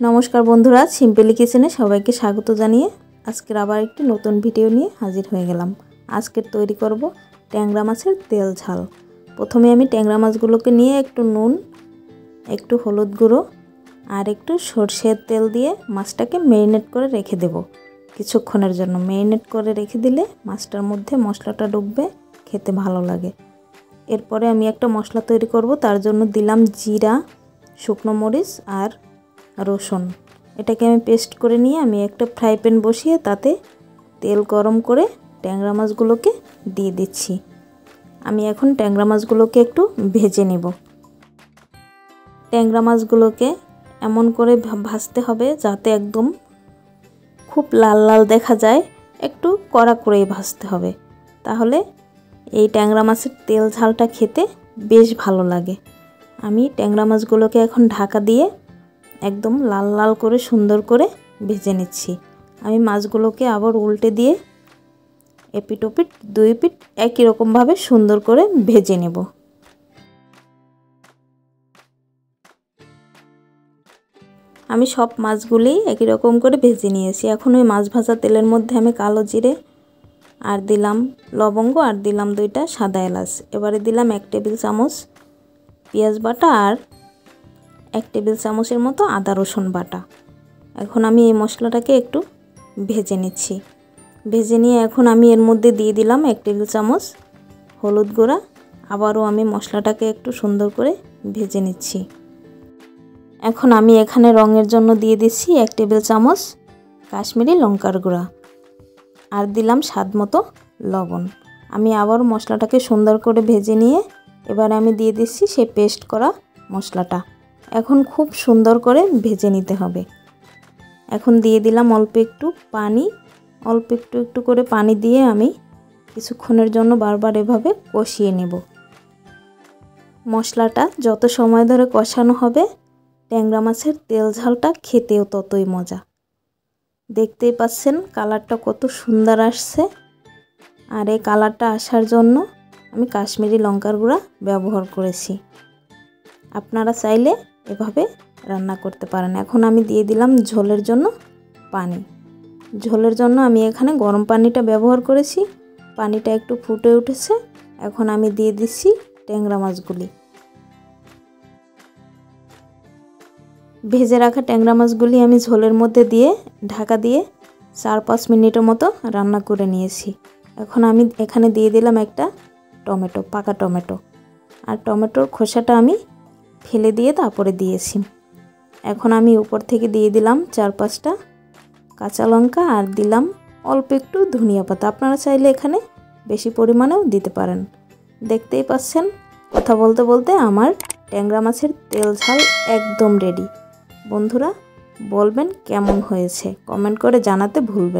नमस्कार बंधुरा सिम्पली किचेने सबाइके स्वागत जानिए आजकेर आबार एकटी नतून भिडियो निये हाजिर हये गेलाम। आजकेर तैरी करब टैंगरा माछेर तेल झाल। प्रथमे आमि टैंगरा माछगुलोके निये एकटु नुन एकटु हलुद गुঁড়ो और एकटु सर्षेर तेल दिए माछटाके मैरिनेट करे रेखे देब किछुक्षणेर जन्य। मैरिनेट करे रेखे दिले माछटार मध्य मशलाटा ढुकबे, खेते भालो लागे। एरपरे आमि एकटा मशला तैरी करब। तार जन्य दिलाम जिरा, शुकनो मरिच और रसुन। एटाके आमि पेस्ट करे निये आमि एकटा फ्राई पैन बसिए ताते तेल गरम करे टैंगरा माछगुलोके दिए दिচ্ছি। आमि एखन टैंगरा माछगुलोके एकटु भेजे नेब। टैंगरा माछगुलोके एमन करे भाजते हबे जाते एकदम खूब लाल लाल देखा जाए, एकटु कड़ा करेई भाजते हबे, ताहले এই ট্যাংরা মাছের তেল ঝালটা খেতে বেশ ভালো লাগে। আমি ট্যাংরা মাছগুলোকে এখন ঢাকা দিয়ে একদম লাল লাল করে সুন্দর করে ভেজে নিচ্ছি। আমি মাছগুলোকে আবার উল্টে দিয়ে এপিট ওপিট দুই পিট একই রকম ভাবে সুন্দর করে ভেজে নেব। আমি সব মাছগুলি একই রকম করে ভেজে নিয়েছি। এখন ওই মাছ ভাজা তেলের মধ্যে আমি কালো জিরে আর দিলাম লবঙ্গ আর দিলাম দুইটা সাদা এলাচ। এবারে দিলাম 1 টেবিল চামচ পেঁয়াজ বাটা আর 1 টেবিল চামচের মতো আদা রসুন বাটা। এখন আমি এই মশলাটাকে একটু ভেজে নিচ্ছি। ভেজে নিয়ে এখন আমি এর মধ্যে দিয়ে দিলাম 1 টেবিল চামচ হলুদ গুঁড়া। আবারও আমি মশলাটাকে একটু সুন্দর করে ভেজে নিচ্ছি। এখন আমি এখানে রঙের জন্য দিয়ে দিচ্ছি 1 টেবিল চামচ কাশ্মীরি লঙ্কার গুঁড়া আর দিলাম স্বাদমতো লবণ। আমি আবার মশলাটাকে সুন্দর করে ভেজে নিয়ে এবারে আমি দিয়ে দিচ্ছি সেই পেস্ট করা মশলাটা। এখন খুব সুন্দর করে ভেজে নিতে হবে। এখন দিয়ে দিলাম অল্প একটু পানি, অল্প একটু করে পানি দিয়ে আমি কিছুক্ষণের জন্য বারবার এভাবে কষিয়ে নেব। মশলাটা যত সময় ধরে কষানো হবে ট্যাংরা মাছের তেল ঝালটা খেতেও ততই মজা। দেখতেই পাচ্ছেন কালারটা কত সুন্দর আসছে। আর এই কালারটা আসার জন্য আমি কাশ্মীরি লঙ্কার গুঁড়া ব্যবহার করেছি। আপনারা চাইলে এভাবে রান্না করতে পারেন। এখন আমি দিয়ে দিলাম ঝোলের জন্য পানি। ঝোলের জন্য আমি এখানে গরম পানিটা ব্যবহার করেছি। পানিটা একটু ফুটে উঠেছে। এখন আমি দিয়ে দিচ্ছি ট্যাংরা মাছগুলি। ভেজে রাখা ট্যাংরা মাছগুলি আমি ঝোলের মধ্যে দিয়ে ঢাকা দিয়ে 4-5 মিনিটের মতো রান্না করে নিয়েছি। এখন আমি এখানে দিয়ে দিলাম একটা টমেটো, পাকা টমেটো, আর টমেটোর খোসাটা আমি ফেলে দিয়ে তারপরে দিয়েছি। এখন আমি উপর থেকে দিয়ে দিলাম 4-5টা কাঁচা লঙ্কা আর দিলাম অল্প একটু ধনিয়া পাতা। আপনারা চাইলে এখানে বেশি পরিমাণেও দিতে পারেন। দেখতেই পাচ্ছেন কথা বলতে বলতে আমার ট্যাংরা মাছের তেল ঝাল একদম রেডি। বন্ধুরা বলবেন কেমন হয়েছে, কমেন্ট করে জানাতে ভুলবেন না।